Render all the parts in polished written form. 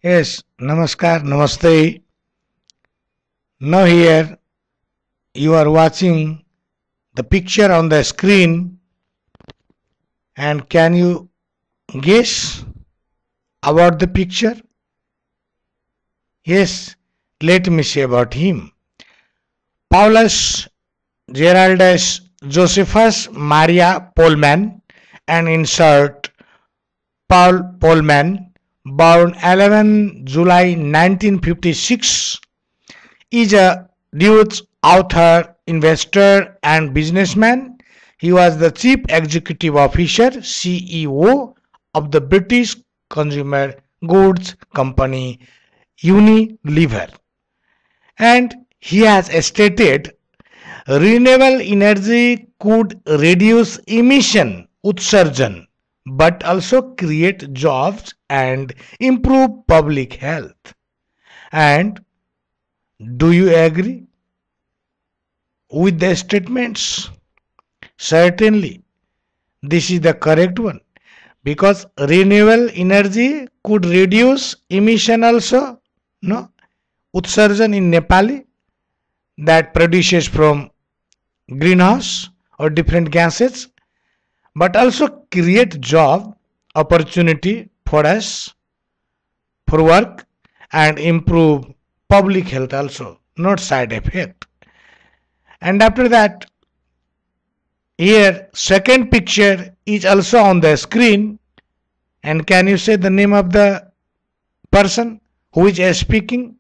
Yes, namaskar, namaste. Now here you are watching the picture on the screen, and can you guess about the picture? Yes, let me say about him. Paulus Geraldus Josephus Maria Polman, and insert Paul Polman, born 11 July 1956, is a Dutch author, investor, and businessman. He was the Chief Executive Officer (CEO) of the British consumer goods company Unilever, and he has stated renewable energy could reduce emission utsarjan but also create jobs and improve public health. And do you agree with the statements? Certainly, this is the correct one, because renewable energy could reduce emission also. No, utsarjan in Nepali, that produces from greenhouse or different gases, but also create job opportunity for us for work and improve public health also, not side effect. And after that, here second picture is also on the screen, and can you say the name of the person who is speaking?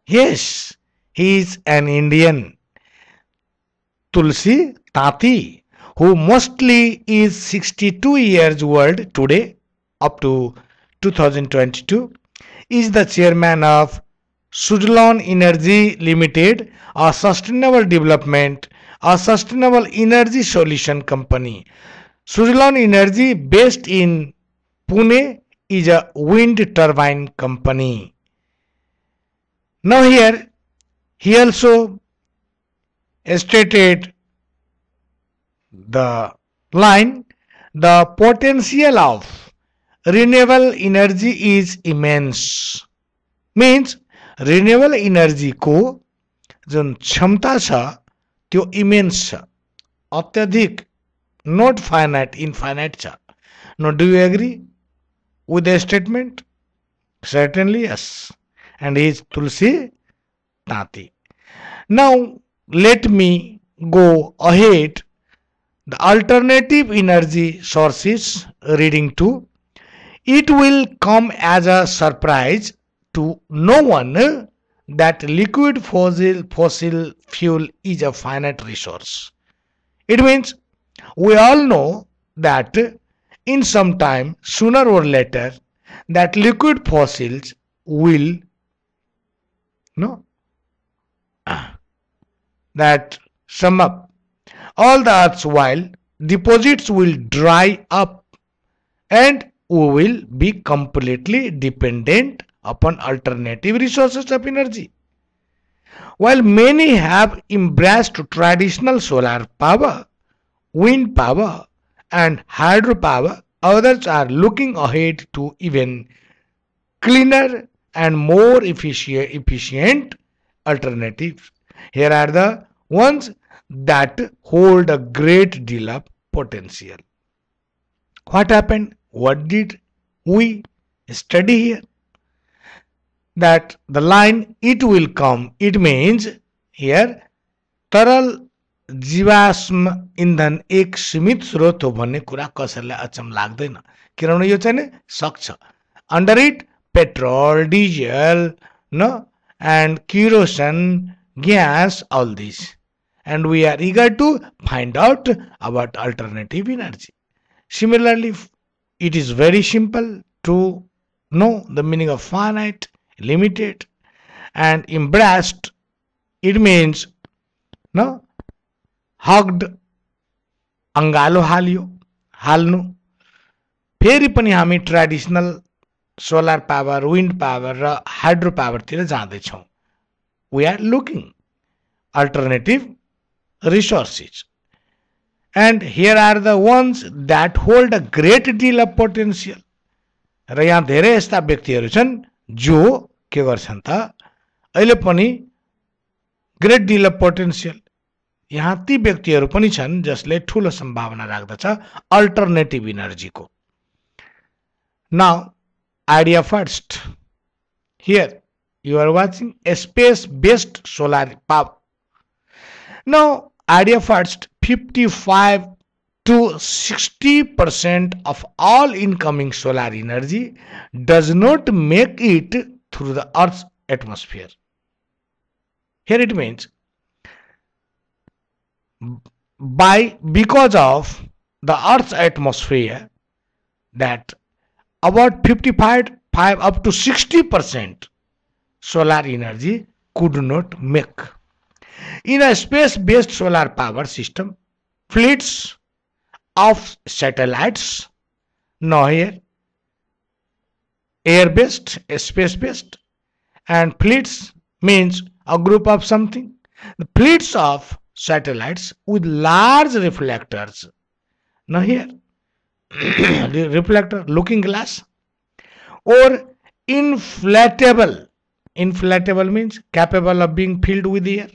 Yes, he is an Indian, Tulsi Tati, who mostly is 62 years old today, up to 2022, is the chairman of Suzlon Energy Limited, a sustainable energy solution company. Suzlon Energy, based in Pune, is a wind turbine company. Now here, he also stated the line, the potential of renewable energy is immense. Means renewable energy को जुन क्षमता छ त्यो immense छ, अत्यधिक, not finite, infinite छ. Now, do you agree with the statement? Certainly yes. And he is Tulsi Tati. Now, let me go ahead. The alternative energy sources, reading 2. It will come as a surprise to no one that liquid fossil fuel is a finite resource. It means we all know that in some time, sooner or later, that liquid fossils will that sum up all the earth's while deposits will dry up, and we will be completely dependent upon alternative resources of energy. While many have embraced traditional solar power, wind power, and hydropower, others are looking ahead to even cleaner and more efficient alternatives. Here are the ones that hold a great deal of potential. What happened? What did we study here? That the line it will come, it means here तरल जीवाश्म इन्धन एक सीमित स्रोत हो भन्ने कुरा कसैलाई अचम्म लाग्दैन, किनभने यो चाहिँ नि सक्छ. Under it, petrol, diesel, and kerosene, gas, all these. And we are eager to find out about alternative energy. Similarly, it is very simple to know the meaning of finite, limited, and embraced. It means hugged, अंगालो हाल्नु. फेरि पनि हामी traditional solar power, wind power र hydro पावरतिर जाँदैछौँ. We are looking alternative resources. And here are the ones that hold a great deal of potential. र यहाँ धेरै यस्ता व्यक्तिहरू छन् जो के गर्छन् त अहिले पनि ग्रेट डिल अफ पोटेन्शियल, यहाँ ती व्यक्तिहरू पनि छन् जसले ठूलो सम्भावना राख्दछ अल्टरनेटिभ इनर्जीको। Now idea first. Here you are watching a space based solar power. Now idea first, 55 to 60% of all incoming solar energy does not make it through the Earth's atmosphere. Here it means because of the Earth's atmosphere, that about 55 up to 60% solar energy could not make. In a space-based solar power system, fleets of satellites, now here air-based, space-based, and fleets means a group of something. The fleets of satellites with large reflectors, now here the reflector, looking glass, or inflatable means capable of being filled with air,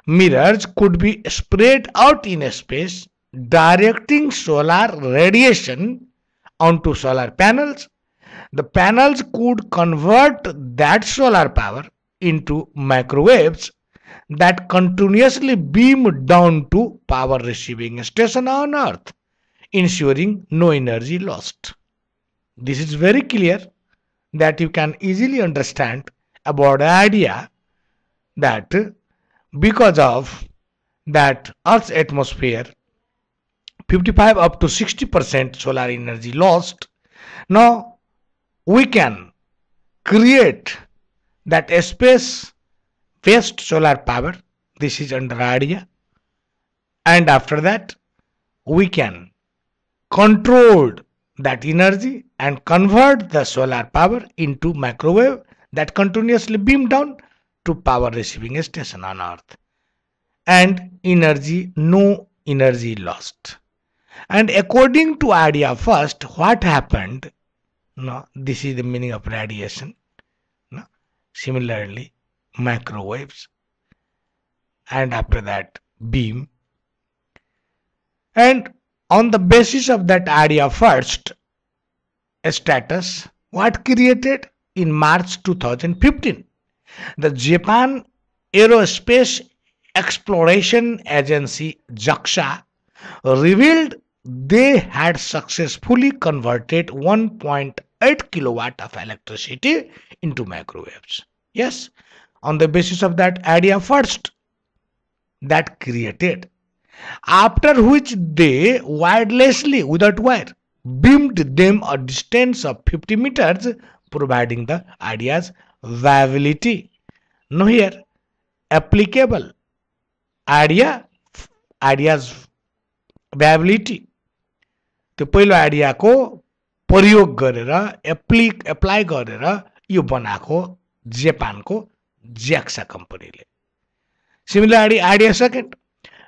mirrors could be spread out in a space, directing solar radiation onto solar panels. The panels could convert that solar power into microwaves that continuously beam down to power receiving station on Earth, ensuring no energy lost. This is very clear that you can easily understand about the idea that because of that Earth's atmosphere, 55 up to 60% solar energy lost. Now we can create that space-based solar power. This is under idea, and after that we can control that energy and convert the solar power into microwave that continuously beam down to power receiving station on Earth, and no energy lost. And according to idea first, what happened? No, this is the meaning of radiation. No, similarly microwaves, and after that beam. And on the basis of that idea first status, what created in March 2015, the Japan Aerospace Exploration Agency JAXA revealed they had successfully converted 1.8 kilowatt of electricity into microwaves. Yes, on the basis of that idea first that created, after which they wirelessly, without wire, beamed them a distance of 50 meters, providing the idea's viability. Now here, applicable idea's viability. त्यो पहिलो idea को प्रयोग गरेर apply गरेर यो बनाएको जापानको ज्याक्सा कम्पनीले. Similarly, idea second,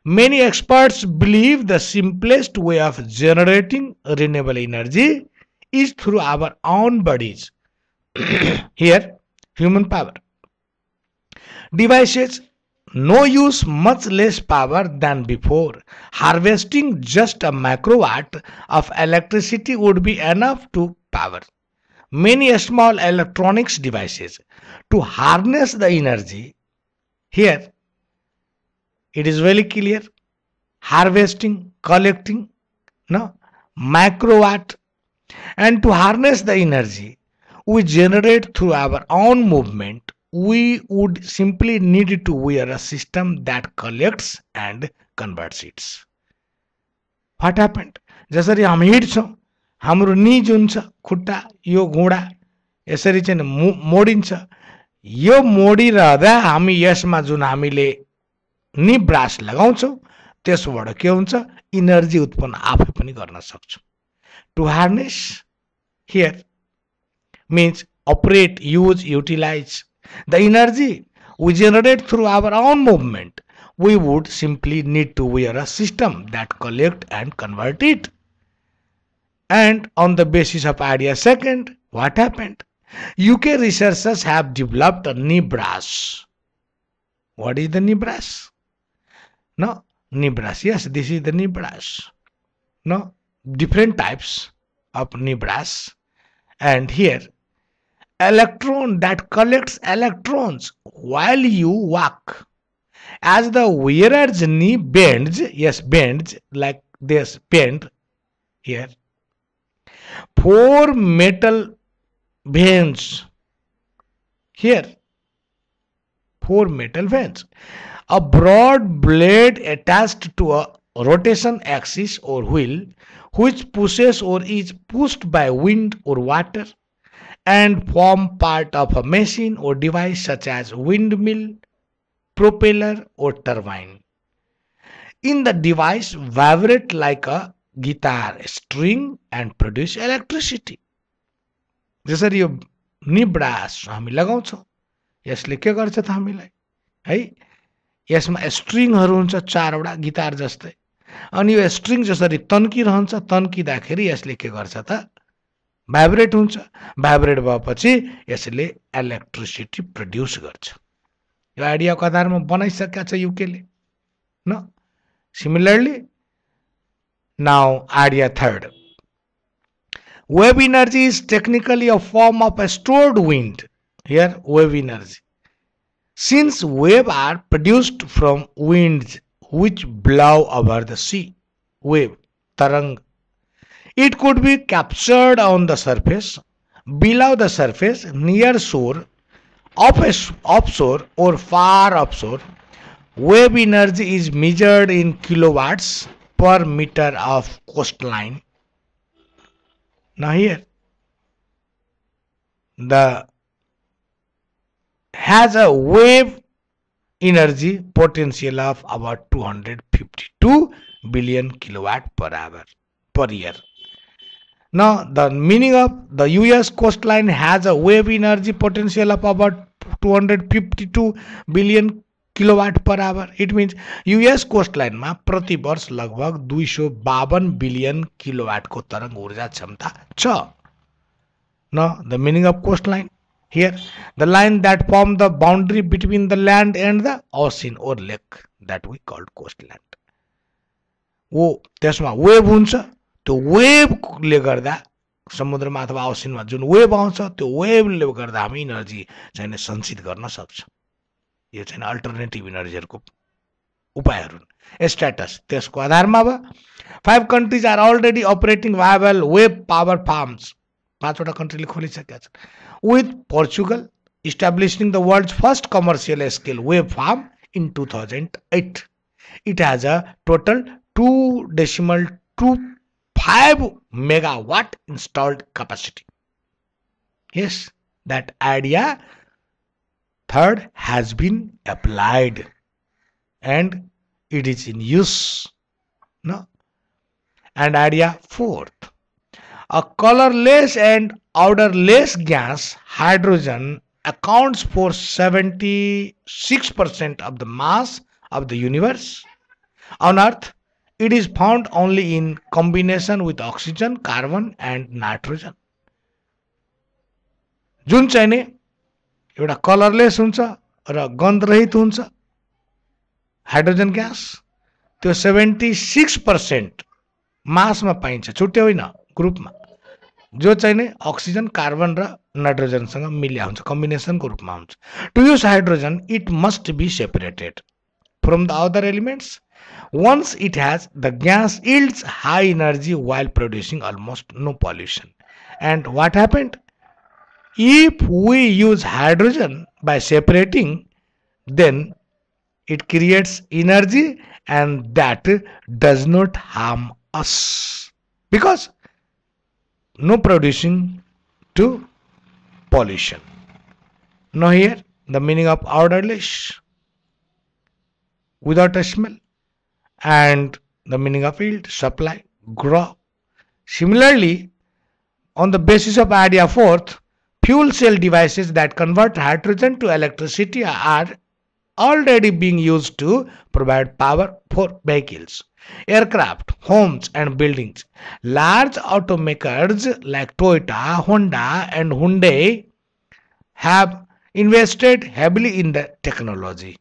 many experts believe the simplest way of generating renewable energy is through our own bodies. Here, human power. Devices no use much less power than before. Harvesting just a microwatt of electricity would be enough to power many small electronics devices. To harness the energy, here it is very clear, harvesting, collecting, no, microwatt, and to harness the energy we generate through our own movement, we would simply need to wear a system that collects and converts it. What happened? जसरी हम हिँड्छौं, हाम्रो निज हुन्छ, खुट्टा, यो घुँडा यसरी चाहिँ मोडिन्छ. यो मोडिरहँदा हामी यसमा जुन हामीले नि ब्रास लगाउँछौं त्यसबाट के हुन्छ, एनर्जी उत्पन्न आफै पनि गर्न सक्छौं. To harness here means operate, use, utilize the energy we generate through our own movement. We would simply need to wear a system that collect and convert it. And on the basis of idea second, What happened? UK researchers have developed a NIBRAS. What is the NIBRAS? No, NIBRAS. Yes, this is the NIBRAS. No, different types of NIBRAS. And here, electron that collects electrons while you walk. As the wearer's knee bends, yes, bends like this, bend here. 4 metal veins here. 4 metal veins. A broad blade attached to a rotation axis or wheel, which pushes or is pushed by wind or water, and form part of a machine or device such as windmill, propeller or turbine. In the device vibrate like a guitar string and produce electricity. जसरी यो निब्रास हामी लगाउँछौँ, यसले के गर्छ त हामीलाई है, यसमा स्ट्रिङहरू हुन्छ 4 वटा गिटार जस्तै, अनि यो स्ट्रिङ जसरी तन्किरहन्छ, तन्किदाखेरि यसले के गर्छ त भाइब्रेट हुन्छ, भाइब्रेट भएपछि यसले इलेक्ट्रिसिटी प्रोड्युस गर्छ। यो आइडियाको आधारमा बनाइसकेका छ युकेले न। Similarly now idea third. Wave energy is technically a form of a stored wind. Here wave energy. Since waves are produced from winds which blow over the sea, wave, tarang, it could be captured on the surface, below the surface, near shore, offshore or far offshore. Wave energy is measured in kilowatts per meter of coastline. Now here, the has a wave energy potential of about 252 billion kilowatt per hour per year. Now the meaning of the US coastline has a wave energy potential of about 252 billion kilowatt per hour. It means US coastline मा प्रति वर्ष लगभग 252 billion kilowatt को तरंग ऊर्जा क्षमता छ. Now the meaning of coastline here, the line that form the boundary between the land and the ocean or lake that we called coastland. वो त्यसमा वेभ हुन्छ, त्यो वेभले गर्दा समुद्रमा अथवा ओसिनमा जुन वेभ आउँछ त्यो वेभले गर्दा हामी एनर्जी चाहिँ सञ्चित गर्न सक्छ. यो चाहिँ अल्टरनेटिभ एनर्जीहरुको उपायहरु. स्ट्याटस त्यसको आधारमा अब 5 countries are already operating viable wave power farms. 5 वटा कन्ट्रीले खोलिसकेका छन्. With Portugal establishing the world's first commercial scale wave farm in 2008. It has a total 2.25 megawatt installed capacity. Yes, that idea third has been applied and it is in use. No? And idea fourth, a colorless and odorless gas, hydrogen, accounts for 76% of the mass of the universe. On Earth, it is found only in combination with oxygen, carbon and nitrogen. जुन चाहिँ नि एउटा colourless हुन्छ र गन्ध रहित हुन्छ hydrogen gas, त्यो 76% मासमा पाइन्छ, छुट्टै होइन ग्रुपमा, जो चाहिँ नि अक्सिजन, कार्बन र नाइट्रोजनसँग मिल्या हुन्छ, कम्बिनेसनको रूपमा हुन्छ. To use hydrogen it must be separated from the other elements. Once it has, the gas yields high energy while producing almost no pollution. And what happened? If we use hydrogen by separating, then it creates energy and that does not harm us because no producing to pollution. Now here the meaning of odorless, without a smell, and the meaning of yield, supply, grow. Similarly, on the basis of idea fourth, fuel cell devices that convert hydrogen to electricity are already being used to provide power for vehicles, aircraft, homes, and buildings. Large automakers like Toyota, Honda, and Hyundai have invested heavily in the technology.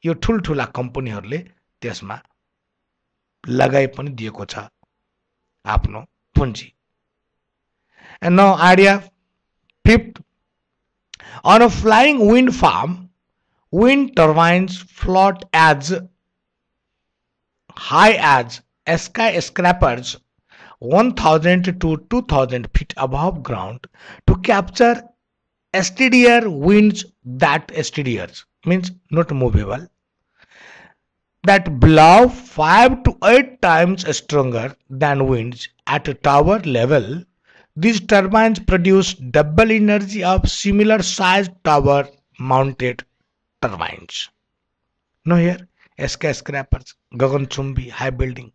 यो ठुल्ठुला कम्पनीहरूले त्यसमा लगाई पनि दिएको छ आफ्नो पुँजी. And now idea fifth, on a flying wind farm, wind turbines float as high as skyscrapers 1000 to 2000 feet above ground to capture steadier winds. That steadier means not movable, that blow 5 to 8 times stronger than winds at a tower level. These turbines produce double energy of similar sized tower mounted turbines. No here skyscrapers, gaganchumbi, high buildings,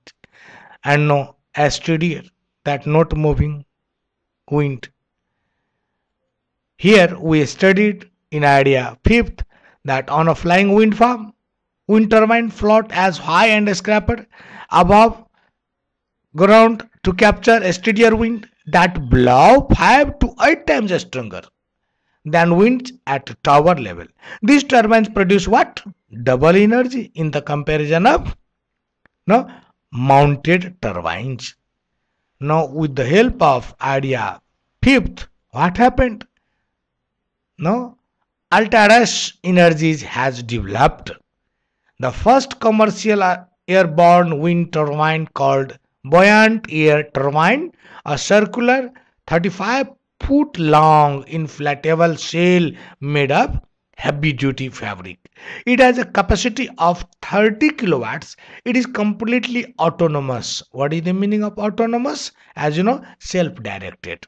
and no steadier, that not moving wind. Here we studied in idea fifth that on a flying wind farm, wind turbine float as high and scraper above ground to capture a steadier wind that blow 5 to 8 times stronger than winds at tower level. These turbines produce what? Double energy in the comparison of mounted turbines. Now with the help of idea fifth, what happened? Now ultra-rush energies has developed. The first commercial airborne wind turbine called buoyant air turbine, a circular 35-foot long inflatable shell made of heavy duty fabric. It has a capacity of 30 kilowatts. It is completely autonomous. What is the meaning of autonomous? As you know, self-directed.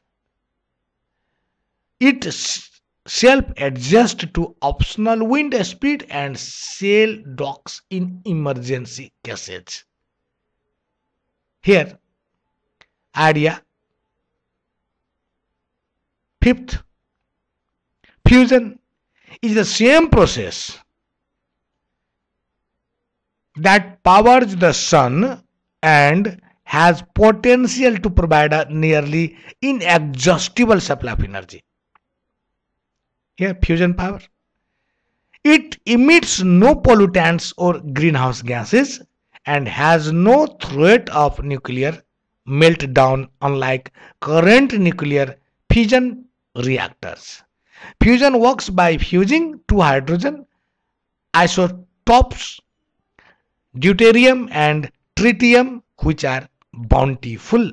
It self-adjusts to optional wind speed and sail docks in emergency cases. Here, idea fifth, fusion is the same process that powers the sun and has potential to provide a nearly inexhaustible supply of energy. Here, fusion power. It emits no pollutants or greenhouse gases and has no threat of nuclear meltdown, unlike current nuclear fission reactors. Fusion works by fusing two hydrogen isotopes, deuterium and tritium, which are bountiful.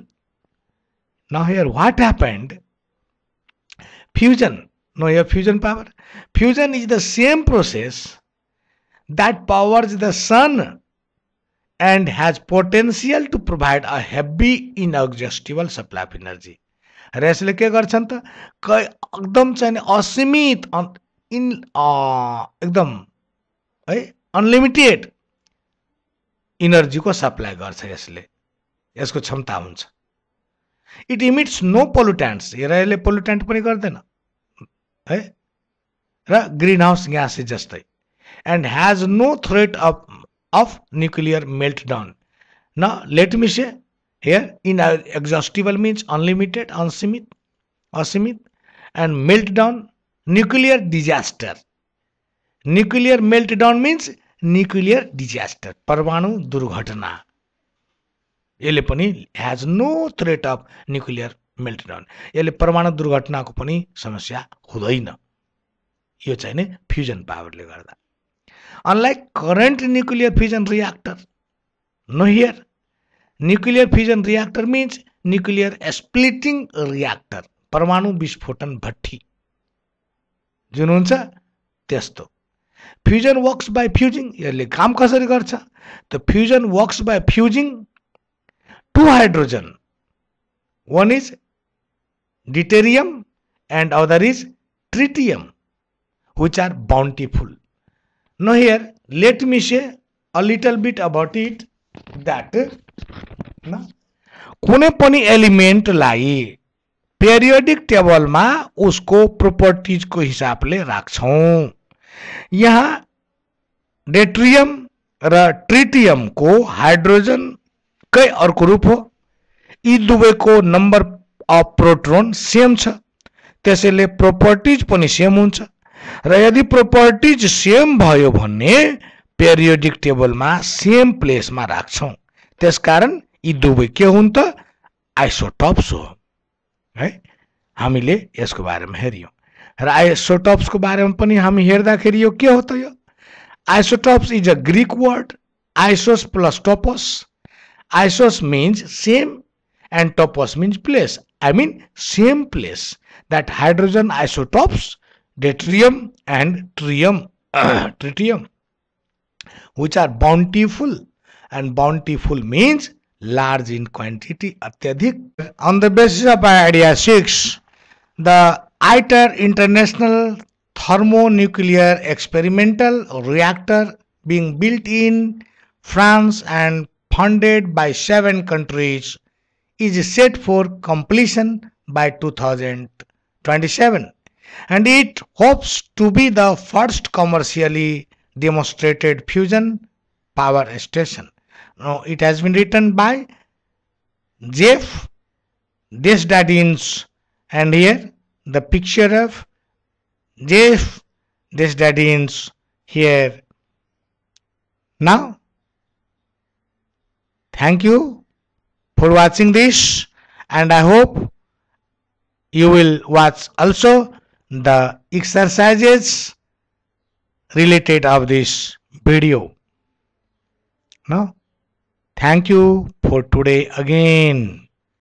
Now here what happened? Fusion. Now here fusion power. Fusion is the same process that powers the sun and has potential to provide a heavy inexhaustible supply of energy. र यसले के गर्छन् त एकदम चाहिँ असीमित एकदम है unlimited इनर्जीको supply गर्छ यसले. यसको क्षमता हुन्छ. It emits no pollutants. हेर यसले पोल्युटेन्ट पनि गर्दैन है र ग्रीन हाउस ग्यास जस्तै. And has no threat of nuclear meltdown. Now let me say here, inexhaustible means unlimited, asimit, and meltdown, nuclear disaster. Nuclear meltdown means nuclear disaster, परमाणु दुर्घटना. यसले पनि has no threat of nuclear meltdown. यसले परमाणु दुर्घटनाको पनि समस्या हुँदैन. यो चाहिँ नि फ्युजन पावरले गर्दा. Unlike current nuclear fission reactor, no here, nuclear fission reactor means nuclear splitting reactor, परमाणु विस्फोटन भट्टी जुन हुन्छ त्यस्तो. Fusion works by fusing. यसले काम कसरी गर्छ? The fusion works by fusing two hydrogen. One is deuterium and other is tritium, which are bountiful. Now here, let me say a little bit about it that कुनै पनि एलिमेन्टलाई periodic टेबलमा उसको प्रोपर्टिजको हिसाबले राख्छौं. यहाँ डेट्रियम र ट्रिटियम को हाइड्रोजन कै अर्को रूप हो। यी दुवैको नम्बर अफ प्रोटोन सेम छ, त्यसैले प्रोपर्टिज पनि सेम हुन्छ र यदि प्रोपर्टिज सेम भयो भने पेरियोडिक टेबलमा सेम प्लेसमा राख्छौं। त्यसकारण यी दुवै के हुन् त आइसोटोप्स हो है। हामीले यसको बारेमा हेर्यौं र आइसोटोप्सको बारेमा पनि हामी हेर्दाखेरि यो के हो त यो isotopes is a Greek word, isos plus topos. Isos means same and topos means place. I mean same place. That hydrogen isotopes, deuterium and tritium, which are bountiful, and bountiful means large in quantity, atyadhik. On the basis of idea 6, the ITER International Thermonuclear Experimental Reactor being built in France and funded by 7 countries is set for completion by 2027, and it hopes to be the first commercially demonstrated fusion power station. Now, it has been written by Jeff Desjardins, and here the picture of Jeff Desjardins here. Now, thank you for watching this, and I hope you will watch also the exercises related of this video. Now, thank you for today again.